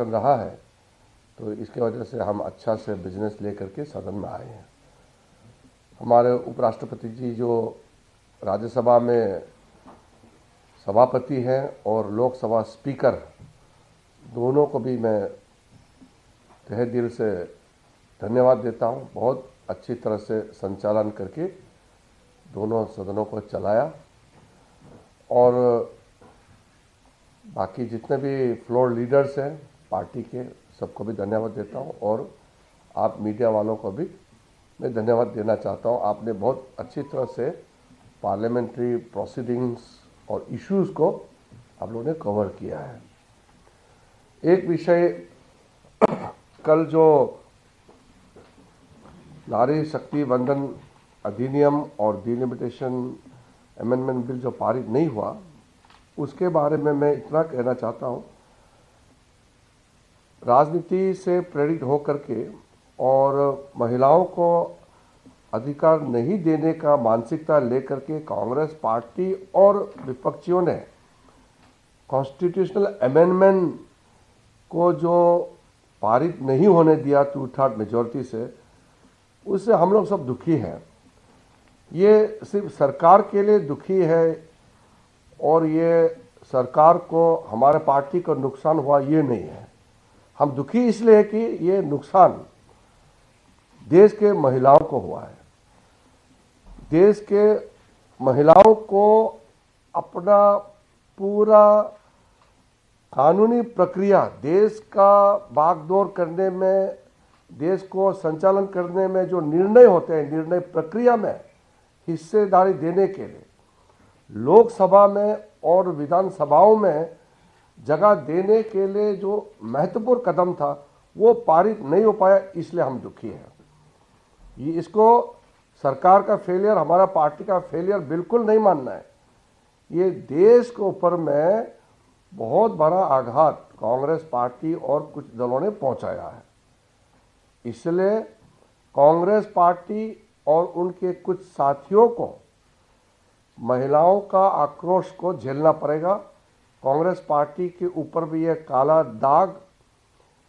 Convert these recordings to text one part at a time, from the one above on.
रहा है, तो इसके वजह से हम अच्छा से बिजनेस लेकर के सदन में आए हैं। हमारे उपराष्ट्रपति जी जो राज्यसभा में सभापति हैं और लोकसभा स्पीकर, दोनों को भी मैं तहे दिल से धन्यवाद देता हूं। बहुत अच्छी तरह से संचालन करके दोनों सदनों को चलाया और बाकी जितने भी फ्लोर लीडर्स हैं पार्टी के, सबको भी धन्यवाद देता हूं और आप मीडिया वालों को भी मैं धन्यवाद देना चाहता हूं। आपने बहुत अच्छी तरह से पार्लियामेंट्री प्रोसीडिंग्स और इश्यूज़ को आप लोगों ने कवर किया है। एक विषय, कल जो नारी शक्ति वंदन अधिनियम और डिलिमिटेशन अमेंडमेंट बिल जो पारित नहीं हुआ, उसके बारे में मैं इतना कहना चाहता हूं, राजनीति से प्रेरित होकर के और महिलाओं को अधिकार नहीं देने का मानसिकता लेकर के कांग्रेस पार्टी और विपक्षियों ने कॉन्स्टिट्यूशनल अमेंडमेंट को जो पारित नहीं होने दिया 2/3 मेजॉरिटी से, उससे हम लोग सब दुखी हैं। ये सिर्फ सरकार के लिए दुखी है और ये सरकार को, हमारे पार्टी को नुकसान हुआ ये नहीं है। हम दुखी इसलिए है कि ये नुकसान देश के महिलाओं को हुआ है। देश के महिलाओं को अपना पूरा कानूनी प्रक्रिया, देश का बागडोर करने में, देश को संचालन करने में जो निर्णय होते हैं, निर्णय प्रक्रिया में हिस्सेदारी देने के लिए लोकसभा में और विधानसभाओं में जगह देने के लिए जो महत्वपूर्ण कदम था वो पारित नहीं हो पाया, इसलिए हम दुखी हैं। ये इसको सरकार का फेलियर, हमारा पार्टी का फेलियर बिल्कुल नहीं मानना है। ये देश के ऊपर में बहुत बड़ा आघात कांग्रेस पार्टी और कुछ दलों ने पहुंचाया है। इसलिए कांग्रेस पार्टी और उनके कुछ साथियों को महिलाओं का आक्रोश को झेलना पड़ेगा। कांग्रेस पार्टी के ऊपर भी यह काला दाग,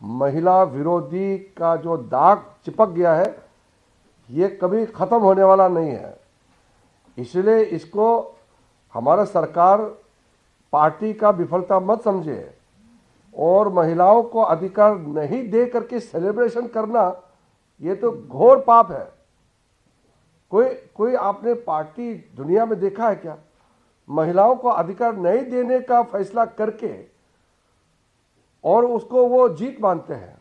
महिला विरोधी का जो दाग चिपक गया है, ये कभी खत्म होने वाला नहीं है। इसलिए इसको हमारा सरकार पार्टी का विफलता मत समझे और महिलाओं को अधिकार नहीं दे करके सेलिब्रेशन करना, ये तो घोर पाप है। कोई आपने पार्टी दुनिया में देखा है क्या? महिलाओं को अधिकार नहीं देने का फैसला करके और उसको वो जीत मानते हैं।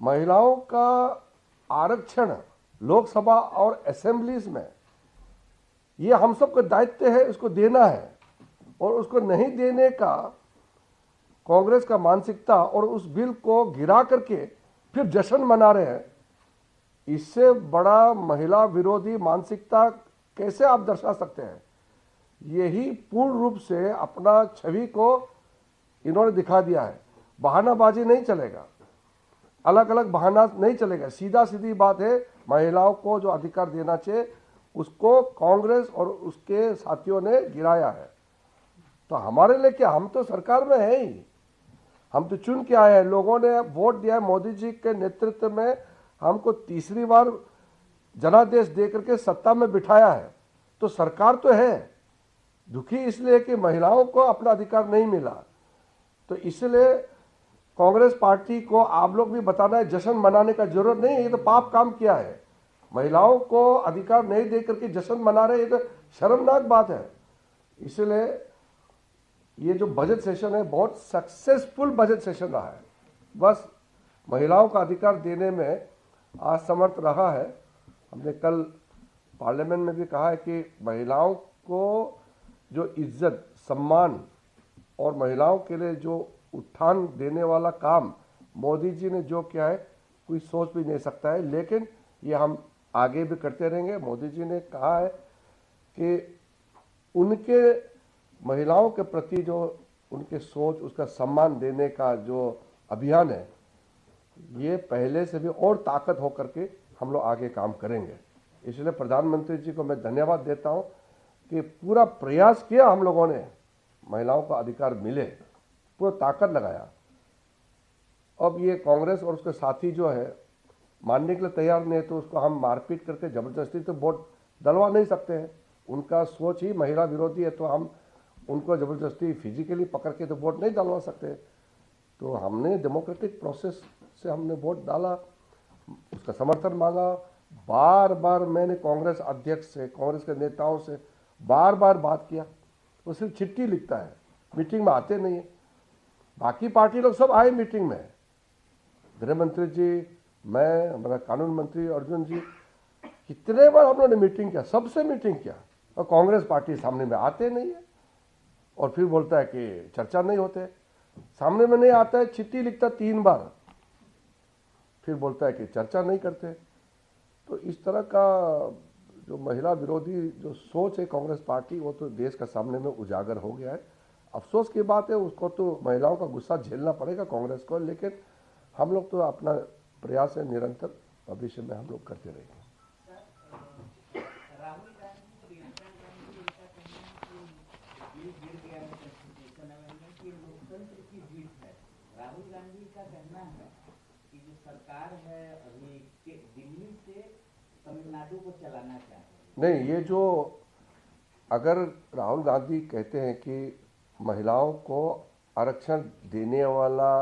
महिलाओं का आरक्षण लोकसभा और असेंबलीज में, ये हम सबका दायित्व है, उसको देना है। और उसको नहीं देने का कांग्रेस का मानसिकता और उस बिल को गिरा करके फिर जश्न मना रहे हैं, इससे बड़ा महिला विरोधी मानसिकता कैसे आप दर्शा सकते हैं? यही पूर्ण रूप से अपना छवि को इन्होंने दिखा दिया है। बहानाबाजी नहीं चलेगा, अलग अलग बहाना नहीं चलेगा। सीधा सीधी बात है, महिलाओं को जो अधिकार देना चाहिए उसको कांग्रेस और उसके साथियों ने गिराया है। तो हमारे लिए क्या, हम तो सरकार में है ही, हम तो चुन के आए हैं, लोगों ने वोट दिया है। मोदी जी के नेतृत्व में हमको तीसरी बार जनादेश देकर के सत्ता में बिठाया है, तो सरकार तो है। दुखी इसलिए कि महिलाओं को अपना अधिकार नहीं मिला। तो इसलिए कांग्रेस पार्टी को आप लोग भी बताना है, जश्न मनाने का जरूरत नहीं है, ये तो पाप काम किया है। महिलाओं को अधिकार नहीं देकर के जश्न मना रहे, ये तो शर्मनाक बात है। इसलिए ये जो बजट सेशन है बहुत सक्सेसफुल बजट सेशन रहा है। बस महिलाओं का अधिकार देने में असमर्थ रहा है। हमने कल पार्लियामेंट में भी कहा है कि महिलाओं को जो इज्जत, सम्मान और महिलाओं के लिए जो उत्थान देने वाला काम मोदी जी ने जो किया है, कोई सोच भी नहीं सकता है। लेकिन ये हम आगे भी करते रहेंगे। मोदी जी ने कहा है कि उनके महिलाओं के प्रति जो उनके सोच, उसका सम्मान देने का जो अभियान है, ये पहले से भी और ताकत होकर के हम लोग आगे काम करेंगे। इसलिए प्रधानमंत्री जी को मैं धन्यवाद देता हूं कि पूरा प्रयास किया हम लोगों ने, महिलाओं को अधिकार मिले, पूरा ताकत लगाया। अब ये कांग्रेस और उसके साथी जो है मानने के लिए तैयार नहीं है, तो उसको हम मारपीट करके ज़बरदस्ती तो वोट डलवा नहीं सकते हैं। उनका सोच ही महिला विरोधी है, तो हम उनको ज़बरदस्ती फिजिकली पकड़ के तो वोट नहीं डलवा सकते। तो हमने डेमोक्रेटिक प्रोसेस से हमने वोट डाला, उसका समर्थन मांगा। बार बार मैंने कांग्रेस अध्यक्ष से, कांग्रेस के नेताओं से बार बार बात किया। वो सिर्फ चिट्ठी लिखता है, मीटिंग में आते नहीं है। बाकी पार्टी लोग सब आए मीटिंग में, गृह मंत्री जी, मैं, हमारा कानून मंत्री अर्जुन जी, कितने बार हम लोगों ने मीटिंग किया, सबसे मीटिंग किया, और कांग्रेस पार्टी सामने में आते नहीं है। और फिर बोलता है कि चर्चा नहीं होते, सामने में नहीं आता है, चिट्ठी लिखता 3 बार, फिर बोलता है कि चर्चा नहीं करते। तो इस तरह का जो महिला विरोधी जो सोच है कांग्रेस पार्टी, वो तो देश के सामने में उजागर हो गया है। अफसोस की बात है, उसको तो महिलाओं का गुस्सा झेलना पड़ेगा कांग्रेस को, लेकिन हम लोग तो अपना प्रयास है निरंतर भविष्य में हम लोग करते रहेंगे। राहुल गांधी का कहना है कि जो सरकार है अभी दिल्ली से तमिलनाडु को चलाना चाहते हैं। नहीं, ये जो अगर राहुल गांधी कहते हैं कि महिलाओं को आरक्षण देने वाला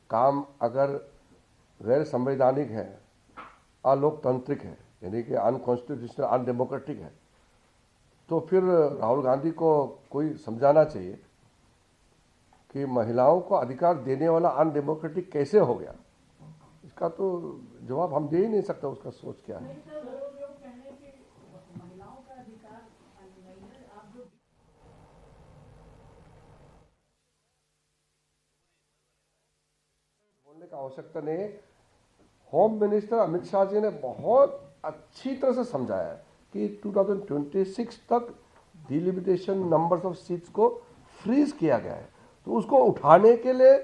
काम अगर गैर संवैधानिक है, अलोकतांत्रिक है, यानी कि अनकॉन्स्टिट्यूशनल, अनडेमोक्रेटिक है, तो फिर राहुल गांधी को कोई समझाना चाहिए कि महिलाओं को अधिकार देने वाला अनडेमोक्रेटिक कैसे हो गया। इसका तो जवाब हम दे ही नहीं सकता, उसका सोच क्या है। बोलने का आवश्यकता नहीं है। होम मिनिस्टर अमित शाह जी ने बहुत अच्छी तरह से समझाया कि 2026 तक डिलिमिटेशन नंबर्स ऑफ सीट्स को फ्रीज किया गया है, तो उसको उठाने के लिए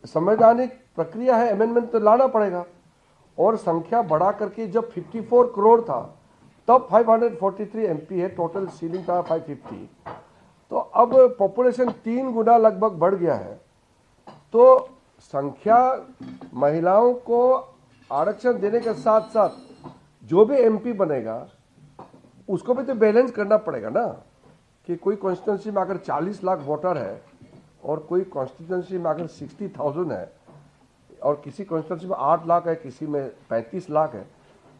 संवैधानिक प्रक्रिया है, अमेंडमेंट तो लाना पड़ेगा। और संख्या बढ़ा करके जब 54 करोड़ था तब 543 एमपी है, टोटल सीलिंग था 550, तो अब पॉपुलेशन 3 गुना लगभग बढ़ गया है। तो संख्या, महिलाओं को आरक्षण देने के साथ साथ जो भी एमपी बनेगा उसको भी तो बैलेंस करना पड़ेगा ना, कि कोई कॉन्स्टिट्यूंसी में अगर 40 लाख वोटर है और कोई कॉन्स्टिट्यूंसी में अगर 60,000 है और किसी कॉन्स्टिट्यूंसी में 8 लाख है, किसी में 35 लाख है,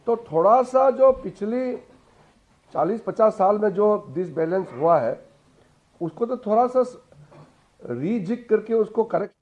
तो थोड़ा सा जो पिछली 40-50 साल में जो डिसबैलेंस हुआ है उसको तो थोड़ा सा रीजिक करके उसको करेक्ट।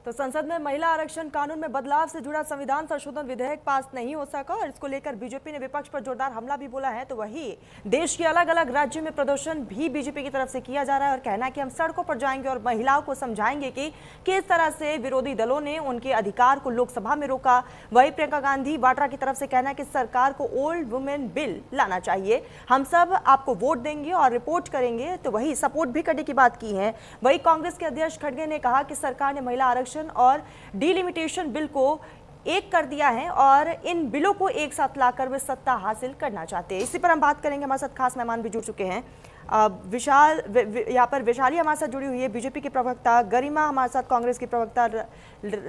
तो संसद में महिला आरक्षण कानून में बदलाव से जुड़ा संविधान संशोधन विधेयक पास नहीं हो सका और इसको लेकर बीजेपी ने विपक्ष पर जोरदार हमला भी बोला है। तो वही देश के अलग अलग राज्यों में प्रदर्शन भी बीजेपी की तरफ से किया जा रहा है और कहना है कि हम सड़कों पर जाएंगे और महिलाओं को समझाएंगे कि किस तरह से विरोधी दलों ने उनके अधिकार को लोकसभा में रोका। वही प्रियंका गांधी वाड्रा की तरफ से कहना है कि सरकार को ओल्ड वुमेन बिल लाना चाहिए, हम सब आपको वोट देंगे और रिपोर्ट करेंगे। तो वही सपोर्ट भी करने की बात की है। वही कांग्रेस के अध्यक्ष खड़गे ने कहा कि सरकार ने महिला आरक्षण और डिलिमिटेशन बिल को एक कर दिया है और इन बिलों को एक साथ लाकर वे सत्ता हासिल करना चाहते हैं। इसी पर हम बात करेंगे, हमारे साथ खास मेहमान भी जुड़ चुके हैं। विशाल यहाँ पर वैशाली हमारे साथ जुड़ी हुई है, बीजेपी की प्रवक्ता गरिमा हमारे साथ, कांग्रेस की प्रवक्ता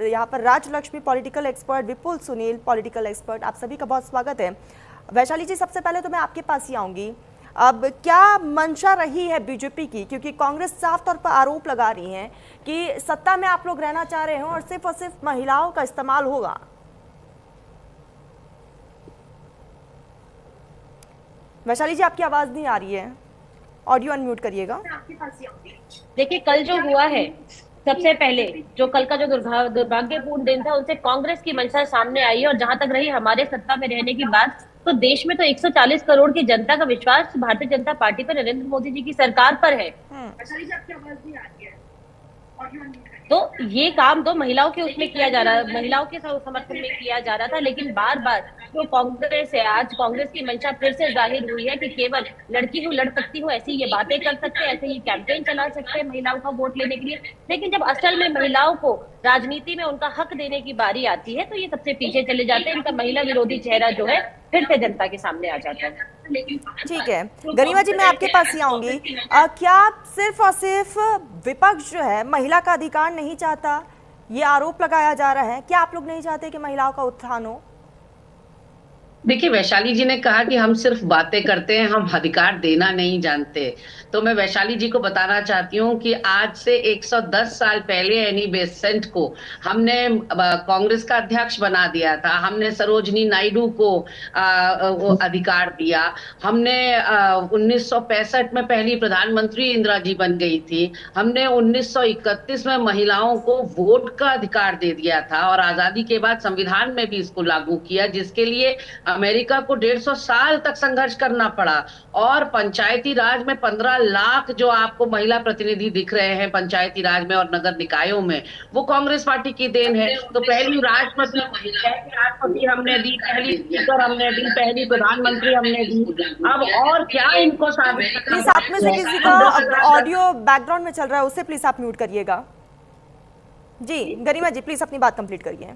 यहाँ पर राजलक्ष्मी, पॉलिटिकल एक्सपर्ट विपुल सुनील, पॉलिटिकल एक्सपर्ट। आप सभी का बहुत स्वागत है। वैशाली जी, सबसे पहले तो मैं आपके पास ही आऊंगी। अब क्या मंशा रही है बीजेपी की, क्योंकि कांग्रेस साफ तौर पर आरोप लगा रही है कि सत्ता में आप लोग रहना चाह रहे हो और सिर्फ महिलाओं का इस्तेमाल होगा। वैशाली जी, आपकी आवाज नहीं आ रही है, ऑडियो अनम्यूट करिएगा। देखिए, कल जो हुआ है, सबसे पहले जो कल का जो दुर्भाग्यपूर्ण दिन था, उससे कांग्रेस की मंशा सामने आई है। और जहां तक रही हमारे सत्ता में रहने की बात, तो देश में तो 140 करोड़ की जनता का विश्वास भारतीय जनता पार्टी पर, नरेंद्र मोदी जी की सरकार पर है। तो ये काम तो महिलाओं के उसमें किया जा रहा है, महिलाओं के समर्थन में किया जा रहा था। लेकिन बार बार जो कांग्रेस है, आज कांग्रेस की मंशा फिर से जाहिर हुई है कि केवल लड़की हूँ, लड़ सकती हूँ, ऐसी ये बातें कर सकते हैं, ऐसे ये कैंपेन चला सकते हैं महिलाओं का वोट लेने के लिए। लेकिन जब असल में महिलाओं को राजनीति में उनका हक देने की बारी आती है तो ये सबसे पीछे चले जाते हैं। इनका महिला विरोधी चेहरा जो है फिर से जनता के सामने आ जाता है। ठीक है गरिमा जी, मैं आपके पास ही आऊंगी। क्या सिर्फ और सिर्फ विपक्ष जो है महिला का अधिकार नहीं चाहता, ये आरोप लगाया जा रहा है? क्या आप लोग नहीं चाहते कि महिलाओं का उत्थान हो? देखिए, वैशाली जी ने कहा कि हम सिर्फ बातें करते हैं, हम अधिकार देना नहीं जानते। तो मैं वैशाली जी को बताना चाहती हूँ कि आज से 110 साल पहले एनी बेसेंट को हमने कांग्रेस का अध्यक्ष बना दिया था। हमने सरोजनी नायडू को वो अधिकार दिया। हमने 1965 में पहली प्रधानमंत्री इंदिरा जी बन गई थी। हमने 1931 में महिलाओं को वोट का अधिकार दे दिया था और आजादी के बाद संविधान में भी इसको लागू किया, जिसके लिए अमेरिका को 150 साल तक संघर्ष करना पड़ा। और पंचायती राज में 15 लाख जो आपको महिला प्रतिनिधि दिख रहे हैं पंचायती राज में और नगर निकायों में, वो कांग्रेस पार्टी की देन है। तो पहली राष्ट्रपति हमने दी, पहली स्पीकर हमने दी, पहली प्रधानमंत्री हमने दी। अब और क्या इनको साबित करना? प्लीज आप में से किसी का ऑडियो बैकग्राउंड में चल रहा है, उससे प्लीज आप म्यूट करिएगा। जी गरिमा जी, प्लीज अपनी बात कंप्लीट करिए।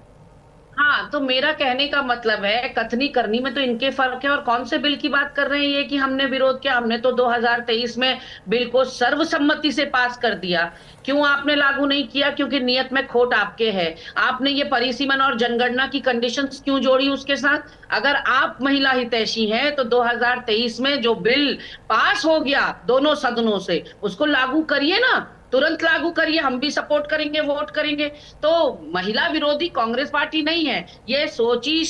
हाँ, तो मेरा कहने का मतलब है, कथनी करनी में तो इनके फर्क है। और कौन से बिल की बात कर रहे हैं ये कि हमने विरोध किया? हमने तो 2023 में बिल को सर्वसम्मति से पास कर दिया। क्यों आपने लागू नहीं किया? क्योंकि नियत में खोट आपके है। आपने ये परिसीमन और जनगणना की कंडीशंस क्यों जोड़ी उसके साथ? अगर आप महिला हितैषी हैं तो 2023 में जो बिल पास हो गया दोनों सदनों से, उसको लागू करिए ना, तुरंत लागू करिए। हम भी सपोर्ट करेंगे, वोट करेंगे। तो महिला विरोधी कांग्रेस पार्टी नहीं है, ये सोची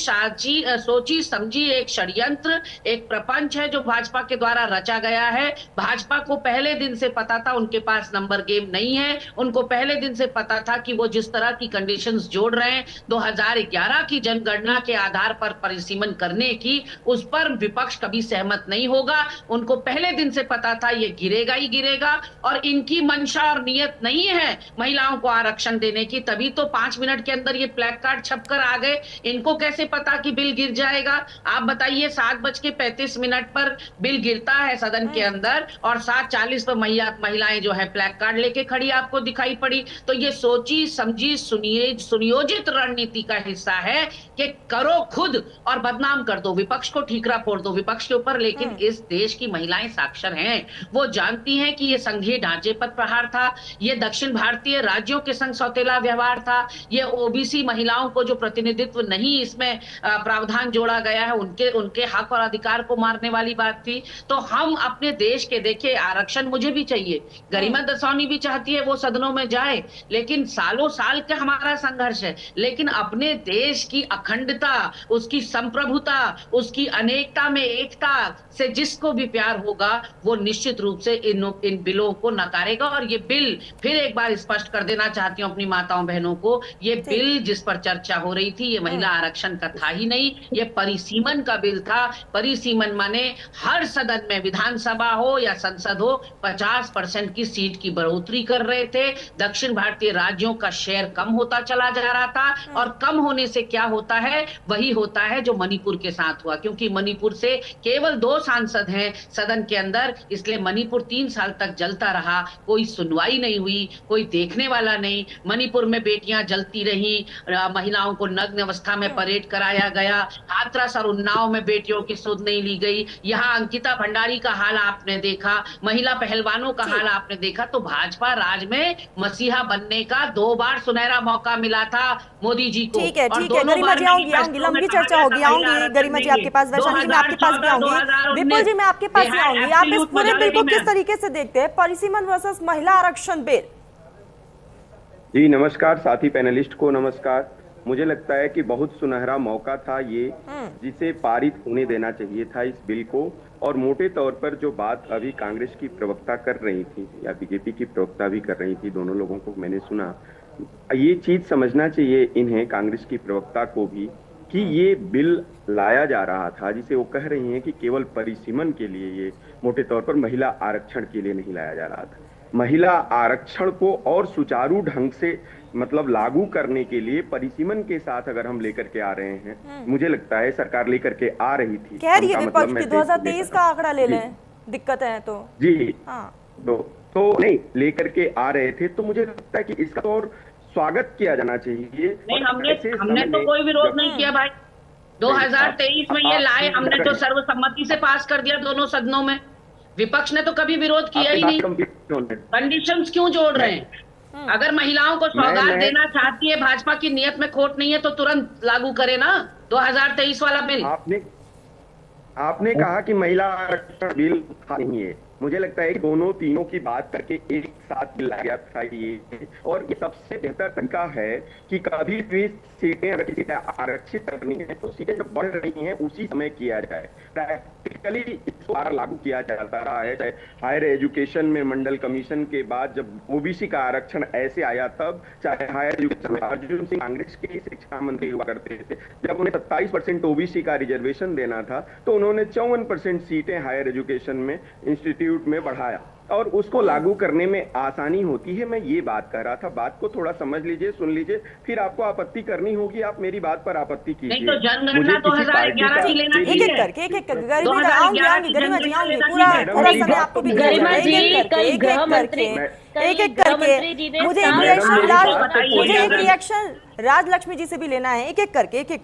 समझी एक षड्यंत्र, एक प्रपंच है जो भाजपा के द्वारा रचा गया है। भाजपा को पहले दिन से पता था उनके पास नंबर गेम नहीं है। उनको पहले दिन से पता था कि वो जिस तरह की कंडीशंस जोड़ रहे हैं 2011 की जनगणना के आधार पर परिसीमन करने की, उस पर विपक्ष कभी सहमत नहीं होगा। उनको पहले दिन से पता था ये गिरेगा ही गिरेगा। और इनकी मंशा और नियत नहीं है महिलाओं को आरक्षण देने की, तभी तो 5 मिनट के अंदर ये प्लेक कार्ड छपकर आ गए। इनको कैसे पता कि बिल गिर जाएगा? आप बताइए, 7:35 पर बिल गिरता है सदन के अंदर और 7:40 पर महिलाएं जो है प्लेक कार्ड लेके खड़ी आपको दिखाई पड़ी। तो ये सोची समझी सुनियोजित रणनीति का हिस्सा है कि करो खुद और बदनाम कर दो, विपक्ष को ठीकरा फोड़ दो विपक्ष के ऊपर। लेकिन इस देश की महिलाएं साक्षर हैं, वो जानती हैं कि ये संघीय ढांचे पर प्रहार था, ये दक्षिण भारतीय राज्यों के संग सौतेला व्यवहार था, ये ओबीसी महिलाओं को जो प्रतिनिधित्व नहीं इसमें प्रावधान जोड़ा गया है उनके हक और अधिकार को मारने वाली बात थी। तो हम अपने देश के, देखिए आरक्षण मुझे भी चाहिए, गरिमा दसौनी भी चाहती है वो सदनों में जाए, लेकिन सालों साल का हमारा संघर्ष है। लेकिन अपने देश की अखंडता, उसकी संप्रभुता, उसकी अनेकता में एकता से जिसको भी प्यार होगा वो निश्चित रूप से इन बिलों को नकारेगा। और ये बिल, फिर एक बार स्पष्ट कर देना चाहती हूँ अपनी माताओं बहनों को, ये बिल जिस पर चर्चा हो रही थी ये महिला आरक्षण का था ही नहीं, ये परिसीमन का बिल था। परिसीमन माने हर सदन में, विधानसभा हो या संसद हो, 50% की सीट की बढ़ोतरी कर रहे थे। दक्षिण भारतीय राज्यों का शेयर कम होता चला जा रहा था और कम होने से क्या होता है, वही होता है जो मणिपुर के साथ हुआ। क्योंकि मणिपुर से केवल 2 सांसद हैं सदन के अंदर, इसलिए मणिपुर 3 साल तक जलता रहा, कोई सुनवाई नहीं हुई, कोई देखने वाला नहीं। मणिपुर में बेटियां जलती रही, महिलाओं को नग्न अवस्था में परेड कराया गया, हाथरस और उन्नाव में बेटियों की सुध नहीं ली गई। यहाँ अंकिता भंडारी का हाल आपने देखा, महिला पहलवानों का हाल आपने देखा। तो भाजपा राज में मसीहा बनने का 2 बार सुनहरा मौका मिला था मोदी जी को। ठीक है गरिमा जी, आऊंगी, लंबी चर्चा होगी, आऊंगी गरिमा जी आपके पास, वैशाली जी मैं आपके पास भी आऊंगी, विपुल जी मैं आपके पास भी आऊंगी। आप इस पूरे बिल को किस तरीके से देखते हैं, परिसीमन वर्सेस महिला आरक्षण बिल? जी नमस्कार, साथी पैनलिस्ट को नमस्कार। मुझे लगता है कि बहुत सुनहरा मौका था ये, जिसे पारित होने देना चाहिए था इस बिल को। और मोटे तौर पर जो बात अभी कांग्रेस की प्रवक्ता कर रही थी या बीजेपी की प्रवक्ता भी कर रही थी, दोनों लोगों को मैंने सुना, ये चीज समझना चाहिए इन्हें, कांग्रेस की प्रवक्ता को भी, कि ये बिल लाया जा रहा था जिसे वो कह रही हैं कि केवल परिसीमन के लिए, ये मोटे तौर पर महिला आरक्षण के लिए नहीं लाया जा रहा था। महिला आरक्षण को और सुचारू ढंग से मतलब लागू करने के लिए परिसीमन के साथ अगर हम लेकर के आ रहे हैं, मुझे लगता है सरकार लेकर के आ रही थी। कह रही है विपक्ष की 2023 का आंकड़ा ले लें, दिक्कत है तो जी तो नहीं लेकर के आ रहे थे, तो मुझे लगता है कि इसका और स्वागत किया जाना चाहिए। नहीं, हमने तो कोई विरोध नहीं किया भाई, 2023 में ये लाए, हमने तो सर्वसम्मति से पास कर दिया दोनों सदनों में। विपक्ष ने तो कभी विरोध किया ही नहीं। कंडीशंस क्यों जोड़ रहे हैं? अगर महिलाओं को सौगात देना चाहती है, भाजपा की नियत में खोट नहीं है तो तुरंत लागू करे ना 2023 वाला बिल। आपने कहा कि महिला आरक्षण बिल नहीं है। मुझे लगता है कि दोनों तीनों की बात करके एक साथ लाया गया था ये, और ये सबसे बेहतर तरीका है कि कभी भी सीटें अगर किसी आरक्षित करनी है तो सीटें जो बढ़ रही हैं उसी समय किया जाए। प्रैक्टिकली इसको लागू किया जाता रहा है, चाहे हायर एजुकेशन में मंडल कमीशन के बाद जब ओबीसी का आरक्षण ऐसे आया तब, चाहे हायर एजुकेशन में अर्जुन सिंह कांग्रेस के शिक्षा मंत्री हुआ करते थे, जब उन्हें 27% ओबीसी का रिजर्वेशन देना था तो उन्होंने 54% सीटें हायर एजुकेशन में इंस्टीट्यूट में बढ़ाया, और उसको लागू करने में आसानी होती है। मैं ये बात कर रहा था, बात को थोड़ा समझ लीजिए, सुन लीजिए, फिर आपको आपत्ति करनी होगी, आप मेरी बात पर आपत्ति कीजिए। नहीं तो जनगणना 2011 की लेना चाहिए। एक एक करके गरिमा जी आऊंगी पूरा समय आपको भी गरिमा जी कल गृह मंत्री एक एक करके मुझे एक रिएक्शन राजलक्ष्मी जी से भी लेना है, एक एक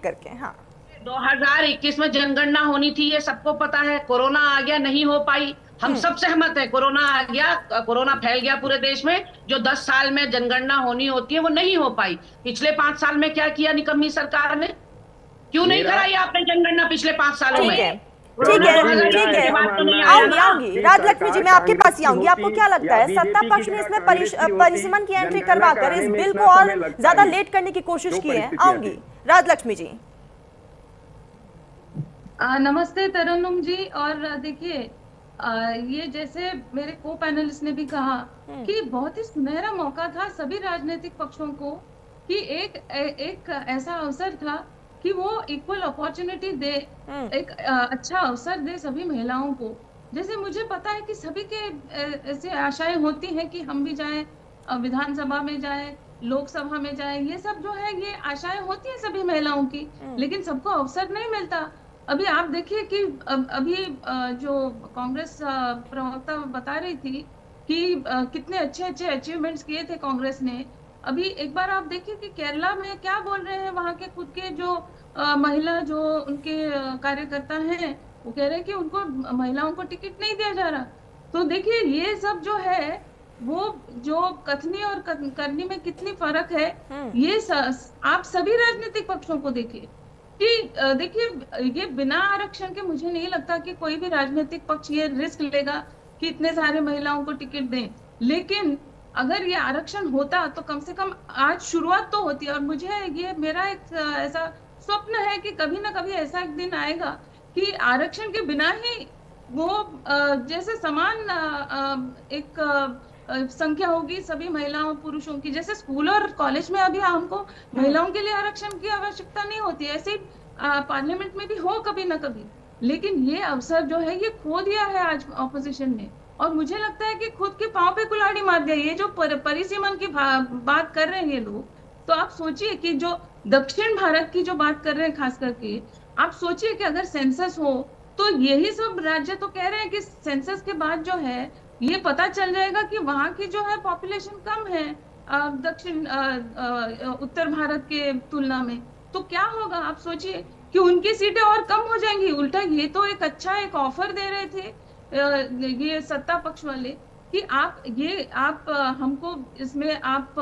करके। हाँ, 2021 में जनगणना होनी थी, ये सबको पता है। कोरोना आ गया, नहीं हो पाई, हम सब सहमत है। कोरोना आ गया, कोरोना फैल गया पूरे देश में। जो 10 साल में जनगणना होनी होती है वो नहीं हो पाई। पिछले 5 साल में क्या किया निकम्मी सरकार ने? क्यों नहीं कराई आपने जनगणना पिछले 5 सालों में? ठीक है आऊंगी राजलक्ष्मी जी, मैं आपके पास ही आऊंगी। आपको क्या लगता है सत्ता पक्ष ने इसमें परिसीमन की एंट्री करवाकर इस बिल को और ज्यादा लेट करने की कोशिश की है? आऊंगी राजलक्ष्मी जी। नमस्ते तरन्नुम जी। और देखिए, ये जैसे मेरे को पैनलिस्ट ने भी कहा कि बहुत ही सुनहरा मौका था सभी राजनीतिक पक्षों को कि एक ऐसा अवसर था कि वो इक्वल अपॉर्चुनिटी दे, एक अच्छा अवसर दे सभी महिलाओं को। जैसे मुझे पता है कि सभी के ऐसे आशाएं होती हैं कि हम भी जाएं, विधानसभा में जाएं, लोकसभा में जाएं, ये सब जो है ये आशाएं होती हैं सभी महिलाओं की, लेकिन सबको अवसर नहीं मिलता। अभी आप देखिए कि अभी जो कांग्रेस प्रवक्ता बता रही थी कि कितने अच्छे अचीवमेंट्स किए थे कांग्रेस ने। अभी एक बार आप देखिए कि केरला में क्या बोल रहे हैं वहाँ के खुद के जो महिला जो उनके कार्यकर्ता हैं, वो कह रहे हैं कि उनको महिलाओं को टिकट नहीं दिया जा रहा। तो देखिए ये सब जो है वो जो कथनी और करनी में कितनी फर्क है, ये आप सभी राजनीतिक पक्षों को देखिए कि देखिए ये बिना आरक्षण के मुझे नहीं लगता कि कोई भी राजनीतिक पक्ष ये रिस्क लेगा कि इतने सारे महिलाओं को टिकट दें। लेकिन अगर ये आरक्षण होता तो कम से कम आज शुरुआत तो होती। और मुझे ये मेरा एक ऐसा स्वप्न है कि कभी ना कभी ऐसा एक दिन आएगा कि आरक्षण के बिना ही वो जैसे समान एक संख्या होगी सभी महिलाओं पुरुषों की। जैसे स्कूल और कॉलेज में अभी हमको महिलाओं के लिए आरक्षण की आवश्यकता नहीं होती, ऐसे पार्लियामेंट में भी हो कभी ना कभी। लेकिन ये अवसर जो है ये खो दिया है आज ऑपोजिशन ने, और मुझे लगता है कि खुद के पांव पे कुल्हाड़ी मार दिया। ये जो परिसीमन की बात कर रहे हैं ये लोग, तो आप सोचिए कि जो दक्षिण भारत की जो बात कर रहे हैं खास करके, आप सोचिए कि अगर सेंसस हो तो यही सब राज्य तो कह रहे हैं कि सेंसस के बाद जो है ये पता चल जाएगा कि वहाँ की जो है पॉपुलेशन कम है दक्षिण उत्तर भारत के तुलना में। तो क्या होगा आप सोचिए कि उनकी सीटें और कम हो जाएंगी। उल्टा ये तो एक अच्छा एक ऑफर दे रहे थे ये सत्ता पक्ष वाले कि आप हमको इसमें आप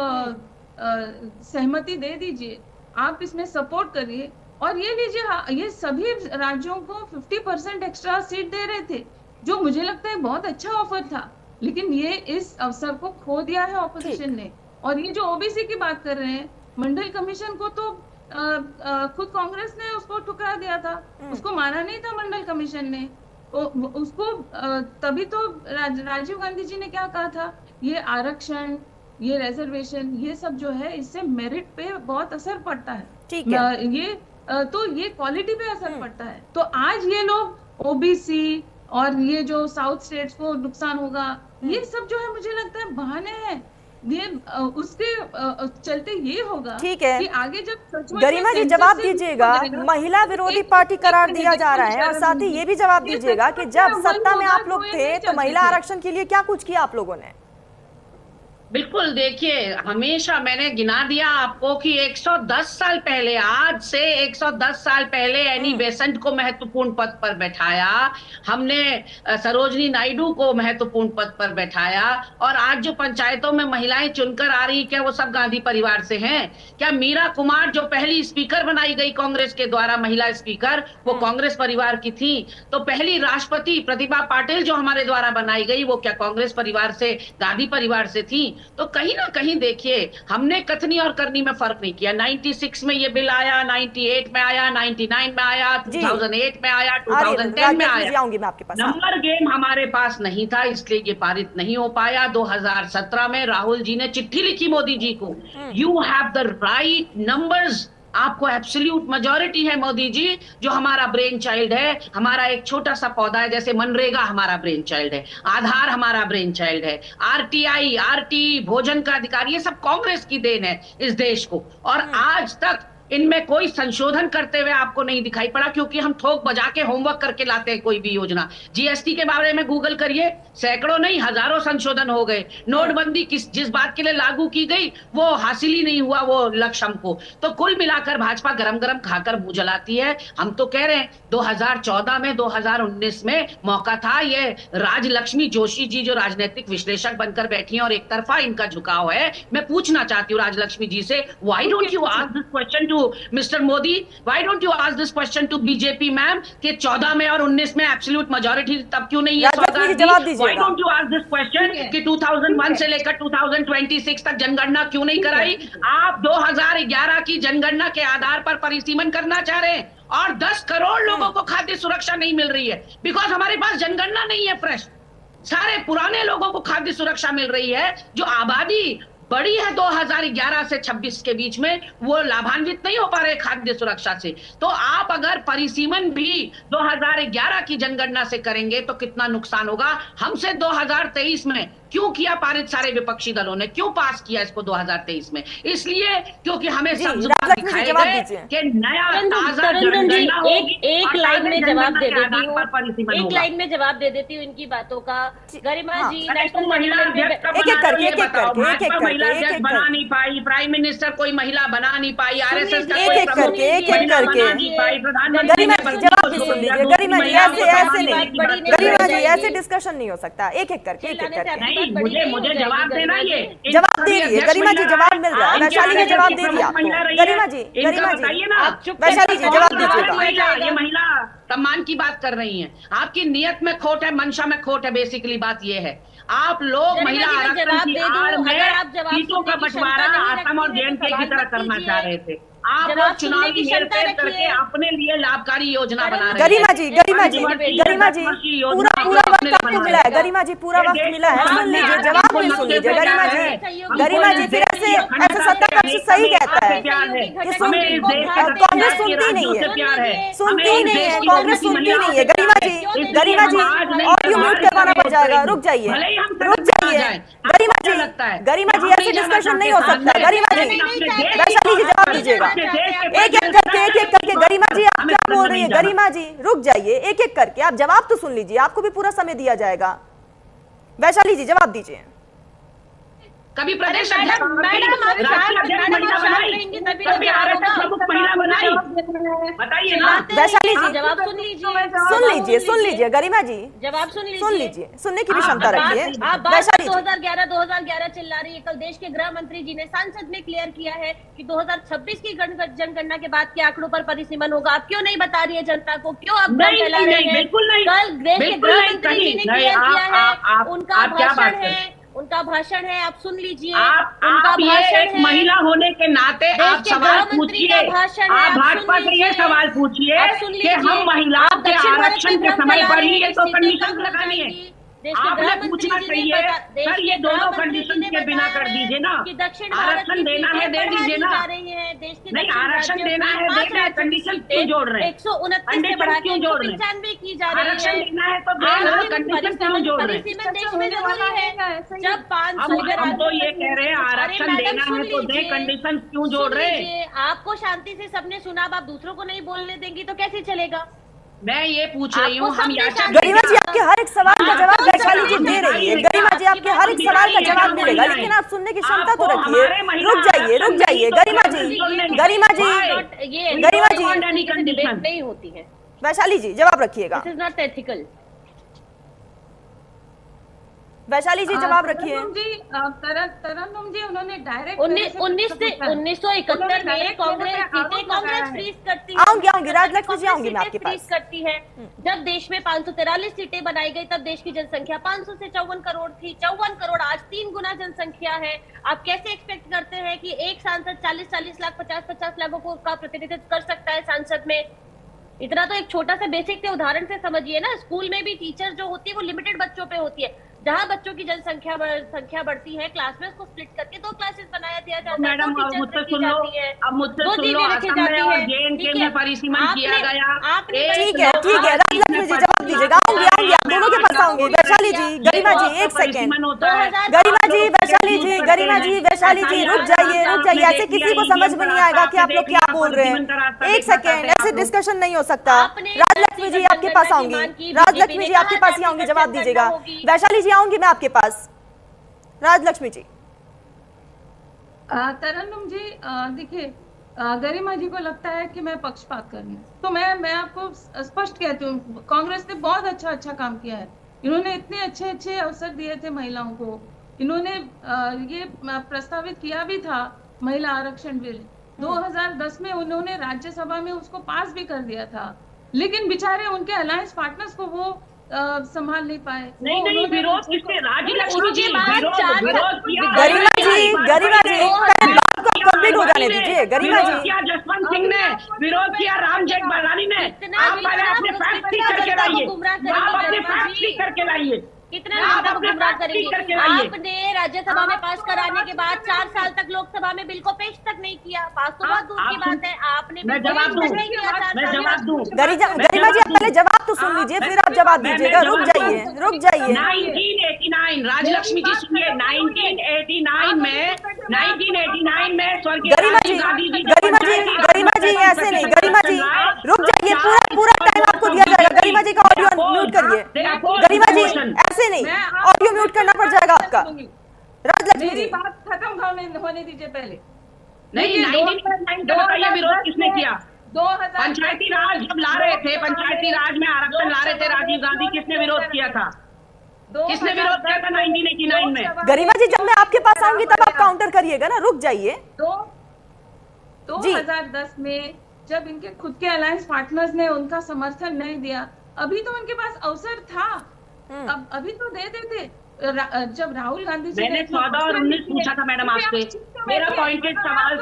सहमति दे दीजिए, आप इसमें सपोर्ट करिए। और ये लीजिए, ये सभी राज्यों को 50% एक्स्ट्रा सीट दे रहे थे, जो मुझे लगता है बहुत अच्छा ऑफर था। लेकिन ये इस अवसर को खो दिया है ऑपोजिशन ने। और ये जो ओबीसी की बात कर रहे हैं, मंडल कमीशन को तो खुद कांग्रेस ने उसको ठुकरा दिया था, उसको माना नहीं था मंडल कमीशन ने। उसको तभी तो राजीव गांधी जी ने क्या कहा था, ये आरक्षण, ये रिजर्वेशन, ये सब जो है इससे मेरिट पे बहुत असर पड़ता है। ठीक है। ये तो ये क्वालिटी पे असर पड़ता है। तो आज ये लोग ओबीसी और ये जो साउथ स्टेट्स को नुकसान होगा, ये सब जो है मुझे लगता है बहाने हैं। ये उसके चलते ये होगा। ठीक है कि आगे जब गरिमा जी जवाब दीजिएगा, महिला विरोधी पार्टी करार दिया जा रहा है, और साथ ही ये भी जवाब दीजिएगा कि जब सत्ता में आप लोग थे तो महिला आरक्षण के लिए क्या कुछ किया आप लोगों ने? बिल्कुल, देखिए हमेशा मैंने गिना दिया आपको कि 110 साल पहले, आज से 110 साल पहले एनी बेसेंट को महत्वपूर्ण पद पर बैठाया हमने, सरोजनी नायडू को महत्वपूर्ण पद पर बैठाया। और आज जो पंचायतों में महिलाएं चुनकर आ रही, क्या वो सब गांधी परिवार से हैं? क्या मीरा कुमार जो पहली स्पीकर बनाई गई कांग्रेस के द्वारा, महिला स्पीकर, वो कांग्रेस परिवार की थी? तो पहली राष्ट्रपति प्रतिभा पाटिल जो हमारे द्वारा बनाई गई, वो क्या कांग्रेस परिवार से, गांधी परिवार से थी? तो कहीं ना कहीं देखिए, हमने कथनी और करनी में फर्क नहीं किया। 96 में ये बिल आया, 98 में आया, 99 में आया, 2008 में आया, 2010 में आया। नंबर गेम हमारे पास नहीं था, इसलिए ये पारित नहीं हो पाया। 2017 में राहुल जी ने चिट्ठी लिखी मोदी जी को, you have the right numbers, आपको एब्सोल्यूट मेजॉरिटी है मोदी जी, जो हमारा ब्रेन चाइल्ड है, हमारा एक छोटा सा पौधा है, जैसे मनरेगा हमारा ब्रेन चाइल्ड है, आधार हमारा ब्रेन चाइल्ड है, आरटीआई, आरटी, भोजन का अधिकार, ये सब कांग्रेस की देन है इस देश को। और आज तक इनमें कोई संशोधन करते हुए आपको नहीं दिखाई पड़ा, क्योंकि हम थोक बजा के होमवर्क करके लाते हैं कोई भी योजना। जीएसटी के बारे में गूगल करिए, सैकड़ों नहीं हजारों संशोधन हो गए। नोटबंदी जिस बात के लिए लागू की गई वो हासिल ही नहीं हुआ वो लक्ष्य हमको। तो कुल मिलाकर भाजपा गरम गरम खाकर मुंह जलाती है। हम तो कह रहे हैं 2014 में, 2019 में मौका था, ये राजलक्ष्मी जोशी जी जो राजनीतिक विश्लेषक बनकर बैठी हैं और एक तरफा इनका झुकाव है, मैं पूछना चाहती हूँ राजलक्ष्मी जी से, why don't you ask this question to mister Modi, why don't you ask this question to BJP ma'am कि 14 में और 19 में एब्सोल्यूट मेजॉरिटी तब क्यों नहीं है? Why don't you ask this question कि 2001 से लेकर 2026 तक जनगणना क्यों नहीं कराई? आप 2011 की जनगणना के आधार पर परिसीमन करना चाह रहे हैं और 10 करोड़ लोगों को खाद्य सुरक्षा नहीं मिल रही है, बिकॉज हमारे पास जनगणना नहीं है फ्रेश। सारे पुराने लोगों को खाद्य सुरक्षा मिल रही है, जो आबादी बड़ी है 2011 से 26 के बीच में, वो लाभान्वित नहीं हो पा रहे खाद्य सुरक्षा से। तो आप अगर परिसीमन भी 2011 की जनगणना से करेंगे तो कितना नुकसान होगा। हमसे 2023 में क्यों किया पारित सारे विपक्षी दलों ने, क्यों पास किया इसको 2023 में? इसलिए क्योंकि हमें सब दिखाए गए कि नया ताजा जनगणना होगी। एक लाइन में जवाब दे देती हूँ, एक लाइन में जवाब दे देती हूँ इनकी बातों का। गरिमा जी, महिला अध्यक्ष महिला अध्यक्ष बना नहीं पाई, प्राइम मिनिस्टर कोई महिला बना नहीं पाई, आरएसएस का कोई प्रमुख महिला बना नहीं पाई, प्रधानमंत्री ऐसे डिस्कशन नहीं हो सकता। एक एक करके मुझे जवाब देना, ये जवाब दे रही है गरिमा जी, जवाब मिल रहा है। वैशाली जी जवाब दे रही है आपको। गरिमा जी बताइए ना, वैशाली जी जवाब दीजिएगा। ये महिला सम्मान की बात कर रही हैं, आपकी नियत में खोट है, मंशा में खोट है। बेसिकली बात ये है, आप लोग महिला आरक्षण की आड़ में सीटों का बंटवारा असम और जेएनके की तरह करना चाह रहे थे। आप लोग चुनावी हेरफेर करके अपने लिए लाभकारी योजना बना रहे हैं। गरिमा जी पूरा वक्त आपको मिला है। गरिमा जी पूरा वक्त मिला है, सुन लीजिए, जवाब भी सुन लीजिए। गरिमा जी फिर ऐसे सत्ता पक्ष सही कहता है कि कांग्रेस सुनती नहीं है, कांग्रेस सुनती नहीं है। गरिमा जी ऑडियो म्यूट करवाना पड़ जाएगा, रुक जाइए। गरिमा जी ऐसे डिस्कशन नहीं हो सकता। गरिमा जी, वैशाली जी जवाब दीजिएगा। एक एक करके गरिमा जी आप क्या बोल रही है? गरिमा जी रुक जाइए, एक एक करके आप जवाब तो सुन लीजिए, आपको भी पूरा समय दिया जाएगा। वैशाली जी जवाब दीजिए। कभी प्रदेश बताइए ना, वैशाली जी जवाब सुन लीजिए। गरिमा जी जवाब सुन लीजिए, सुनने की भी क्षमता रखिए। वैशाली 2011 चिल्ला रही है। कल देश के गृह मंत्री जी ने संसद में क्लियर किया है कि 2026 की जनगणना के बाद के आंकड़ों पर परिसीमन होगा। आप क्यों नहीं बता रही है जनता को? क्यों आप फैला रहे हैं? बिल्कुल नहीं, कल देश के गृह मंत्री जी ने क्लियर किया है, उनका भाषण है, उनका भाषण है, आप सुन लीजिए। आप ये एक महिला होने के नाते आप सवाल पूछिए, आप भाजपा से ये सवाल पूछिए कि हम महिलाओं के आरक्षण के समय पर ही ये तो कंडीशन लगानी है। आपने पूछना चाहिए सर, ये दोनों कंडीशन के बिना कर दीजिए ना। आरक्षण देना है दे दीजिए ना, नहीं आरक्षण देना है दे दीजिए, कंडीशन क्यों जोड़ रहे हैं? 129 से बढ़ा के 95 की जा रही है। आरक्षण देना है तो देना, कंडीशन क्यों जोड़ रहे हैं? जब 500 हम तो ये कह रहे हैं आरक्षण देना है तो दे, कंडीशन क्यों जोड़ रहे हैं? आपको शांति से सबने सुना, आप दूसरों को नहीं बोलने देंगी तो कैसे चलेगा? मैं ये पूछ रही हूँ, हम याचक गरिमा जी आपके हर एक सवाल का जवाब वैशाली जी दे रही है। गरिमा जी आपके हर एक सवाल का जवाब मिलेगा, लेकिन आप सुनने की क्षमता तो रखिए। रुक जाइए गरिमा जी, गरिमा जी डिबेट नहीं होती है। वैशाली जी जवाब रखिएगा। This is not ethical. Vaishali ji जवाब रखिए। तरन्नुम जी उन्होंने डायरेक्ट 1971 में कांग्रेस फ्रीज करती है। आऊंगी राजलक्ष्मी जी, आऊंगी मैं आपके पास। फ्रीज करती है। जब देश में 543 सीटें बनाई गई तब देश की जनसंख्या 500 से 54 करोड़ थी। 54 करोड़ आज 3 गुना जनसंख्या है। आप कैसे एक्सपेक्ट करते हैं कि एक सांसद 40 लाख 50 लाखों को का प्रतिनिधित्व कर सकता है सांसद में? इतना तो एक छोटा सा बेसिक से उदाहरण से समझिए ना। स्कूल में भी टीचर जो होती है वो लिमिटेड बच्चों पे होती है। जहाँ बच्चों की जनसंख्या बढ़ती है, क्लास में उसको स्प्लिट करके 2 क्लासेस बनाया दिया जाता है। मैडम मुझसे सुन लो, अब मुझसे सुन लो, असम में और JNK में परिसीमन किया गया। ठीक है राजलक्ष्मी जी जवाब दीजिएगा। आऊंगी आप दोनों के पास आऊंगी। वैशाली जी, गरिमा जी एक सेकेंड। गरिमा जी, गरिमा जी वैशाली जी रुक जाइए। ऐसे किसी को समझ में नहीं आएगा कि आप लोग क्या बोल रहे हैं। एक सेकेंड, ऐसे डिस्कशन नहीं हो सकता। राजलक्ष्मी जी आपके पास आऊंगी। राजलक्ष्मी जी आपके पास ही आऊंगी, जवाब दीजिएगा। वैशाली जी आऊंगी मैं आपके पास। राजलक्ष्मी जी। तरन्नुम जी देखिए, गरिमा जी को लगता है कि मैं पक्षपात कर रही हूँ, तो मैं आपको स्पष्ट कहती हूँ, कांग्रेस ने बहुत अच्छा काम किया है। इन्होंने इतने अच्छे अवसर दिए थे महिलाओं को। इन्होंने ये प्रस्तावित किया भी था महिला आरक्षण बिल 2010 में। उन्होंने राज्यसभा में उसको पास भी कर दिया था, लेकिन बेचारे उनके अलायंस पार्टनर्स को वो संभाल नहीं पाए। नहीं विरोध किसने? राजलक्ष्मी जी विरोध किया। गरिमा जी बात को कंप्लीट हो जाने दीजिए। गरिमा जी किया, जसवंत सिंह ने विरोध किया, राम जेठमलानी ने। आप पहले अपने फैक्ट ठीक करके लाइए। आप अपने फैक्ट ठीक करके लाइए। कितने लोगों को गुमराह करेंगे? आपने राज्यसभा में पास कराने के बाद 4 साल तक लोकसभा में बिल को पेश तक नहीं किया। पास तो बहुत दूर की बात है। आपने जवाब दूं। गरिमा जी आप पहले जवाब तो सुन लीजिए, फिर आप जवाब दीजिएगा। रुक जाइए 1989 राजलक्ष्मी जी सुनिए, 1989 में स्वर्गीय गरिमा जी ऐसे नहीं। गरिमा जी रुक जाइए, पूरा टाइम आपको दिया जाएगा। गरिमा जी का ऑडियो म्यूट करिए। गरिमा जी ऐसे नहीं, ऑडियो म्यूट करना पड़ जाएगा आपका। राजलक्ष्मी जी बात खत्म होने दीजिए पहले। नहीं 1999 बताइए विरोध किसने किया? 2000 पंचायती राज जब ला रहे थे, पंचायती राज में आरक्षण ला रहे थे राजीव गांधी, किसने विरोध किया था? किसने विरोध किया था 1989 में? गरिमा जी जब मैं आपके पास आऊंगी तब आप काउंटर करिएगा ना। रुक जाइए। 2010 में जब इनके खुद के अलायंस पार्टनर्स ने उनका समर्थन नहीं दिया, अभी तो उनके पास अवसर था, अब अभी तो दे देते। जब राहुल गांधी जी मैंने 14 और 19 पूछा था मैडम आपसे। मेरा पॉइंटेड सवाल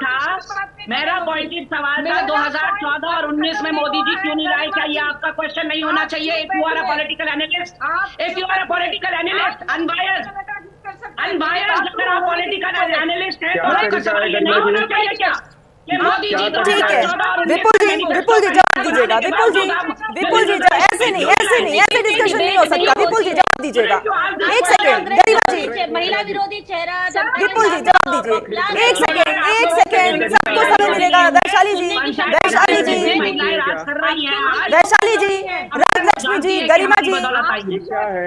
था 2014 और 19 में मोदी जी क्यों नहीं लाए? क्या ये आपका क्वेश्चन नहीं होना चाहिए? If you are a political analyst, unbiased, अगर आप पॉलिटिकल एनालिस्ट हैं तो नहीं होना चाहिए क्या? ठीक है विपुल जी जवाब दीजिएगा। विपुल जी ऐसे डिस्कशन नहीं हो सकता। विपुल जी जवाब दीजिएगा। एक सेकेंड गरिमा जी, महिला विरोधी चेहरा। विपुल जी जवाब दीजिए। एक सेकेंड सबको समय मिलेगा। वैशाली जी, राजलक्ष्मी जी, गरिमा जी।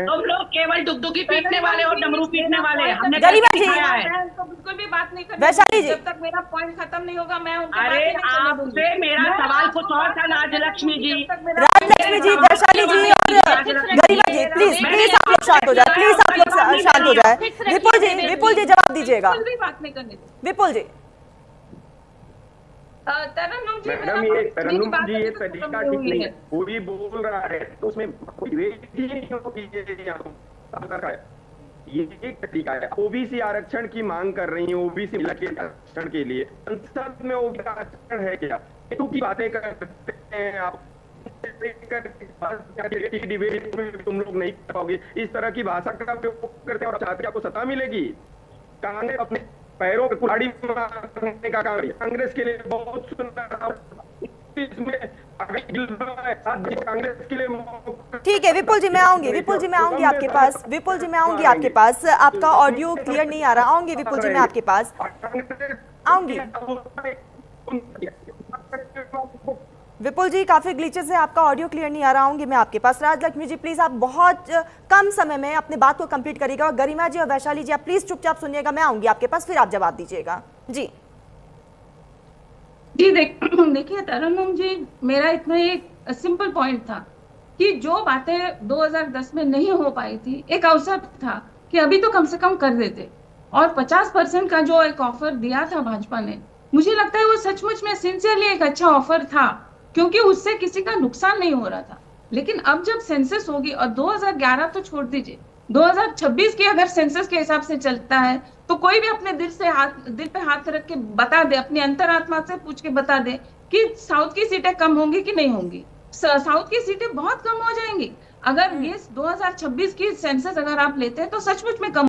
तुम लोग केवल डुगडुगी पीटने वाले और डमरू पीटने वाले। हमने गरिमा जी बिल्कुल भी बात नहीं करनी। वैशाली जी जब तक मेरा पॉइंट खत्म नहीं होगा मैं उनको अरे आपसे मेरा सवाल कुछ और था। राजलक्ष्मी जी, वैशाली जी और गरिमा जी प्लीज आप लोग शांत हो जाए। विपुल जी जवाब दीजिएगा। बात नहीं करनी। विपुल जी तरन्नुम जी, मैडम ये तरीका ठीक नहीं है। कोई बोल रहा है तो उसमें कोई वेट ही नहीं होगी। ये एक तरीका है। ओबीसी आरक्षण की मांग कर रही है, ओबीसी महिला के आरक्षण के लिए। संसद में ओबीसी आरक्षण है क्या? की बातें करते हैं आप, डिबेट में तुम लोग नहीं कर पाओगे। इस तरह की भाषा का उपयोग करते हैं और चाहते हैं आपको सत्ता मिलेगी। कांग्रेस अपने पैरों पे कुल्हाड़ी मारने का काम है। कांग्रेस के लिए बहुत सुंदर कांग्रेस के लिए। ठीक है विपुल जी मैं आऊंगी आपके पास। आपका ऑडियो क्लियर नहीं आ रहा। आऊंगी विपुल जी मैं आपके पास आऊंगी। विपुल जी, काफी ग्लिचेस है, आपका ऑडियो क्लियर नहीं आ रहा। हूंगी मैं आपके पास। राजलक्ष्मी जी प्लीज आप बहुत कम समय में अपनी बात को कंप्लीट करिएगा, और गरिमा जी और वैशाली जी आप प्लीज चुपचाप सुनिएगा, मैं आऊंगी आपके पास, फिर आप जवाब दीजिएगा। जी जी देखिए तरन्नुम जी, मेरा इतना एक सिंपल पॉइंट था कि जो बातें 2010 में नहीं हो पाई थी, एक अवसर था कि अभी तो कम से कम कर देते। और 50% का जो एक ऑफर दिया था भाजपा ने, मुझे लगता है वो सचमुच में सिंसियरली एक अच्छा ऑफर था, क्योंकि उससे किसी का नुकसान नहीं हो रहा था। लेकिन अब जब सेंसस होगी, और 2011 तो छोड़ दीजिए, 2026 की अगर सेंसस के हिसाब से चलता है, तो कोई भी अपने दिल पे हाथ रख के बता दे, अपनी अंतरात्मा से पूछ के बता दे कि साउथ की सीटें कम होंगी कि नहीं होंगी। साउथ की सीटें बहुत कम हो जाएंगी। अगर ये 2026 की सेंसस अगर आप लेते हैं तो सचमुच में कम